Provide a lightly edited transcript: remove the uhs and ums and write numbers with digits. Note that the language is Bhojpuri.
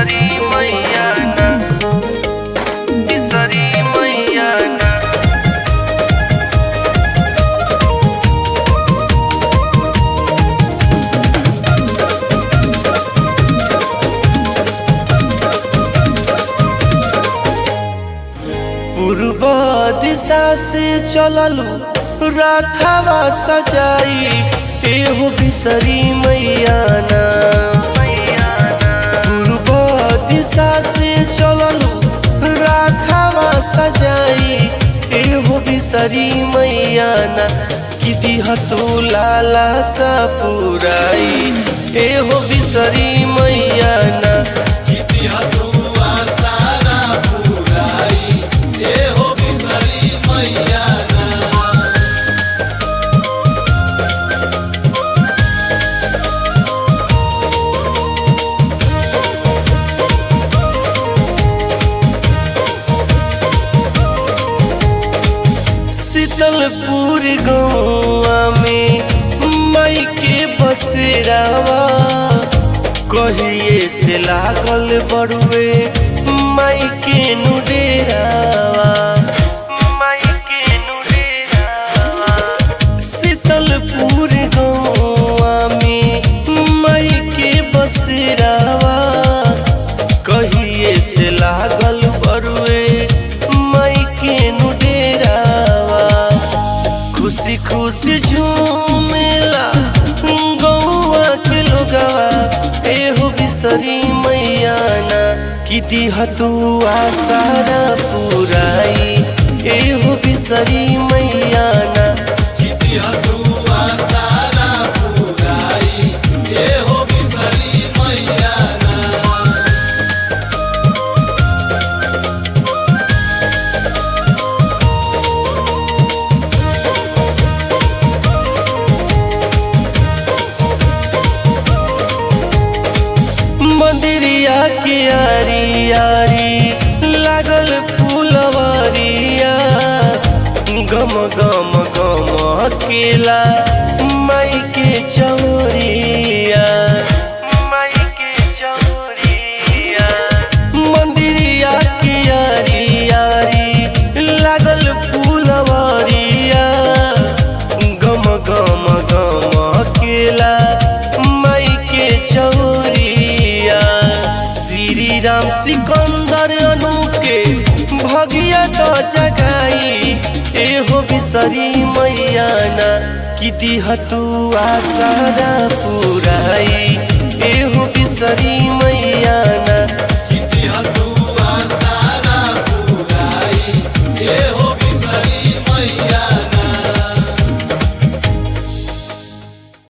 बिसरी मैया ना, बिसरी मैया ना। पूर्व दिशा से चललू राथवा सजाई, एहो बिसरी मैया ना। पूर्व दिशा से चललू राथवा सजाई, एहो बिसरी मैया ना। कि दिह तू लाला सा पुराई, एहो बिसरी मैया ना। कि दिह तू आसारा पुराई, एहो बिसरी मैया ना। शीतलपुर गौआ में मई के बसेरावा, कहिए से लागल बड़ुए मई के नुडेरावा, मई के नुडेरावा। शीतलपुर गौआ में मई के बसेरावा, कहिए से लागल बड़ुए मई के नुडेरावा। खुशी खुशी झूमेला गौआ के लोगवा, एहो बिसरी मैया ना। कि दिह तू आसारा पुराई, एहो बिसरी मैया ना। कि दिह तू आसारा पुराई, एहो बिसरी मैया ना। मंदिरिया के आरी आरी लागल फूलवरिया, गम गम गम केला मई के चौरिया, मई के चौरिया। मंदिरिया के आरी आरी लागल फूलवरिया, गम गम गम केला मई के चौरिया। श्री राम सिकंदर अनु के भगिया तो जगाई, एहो बिसरी मैया ना। कि दिह तू आसारा पुराई, एहो बिसरी मैया।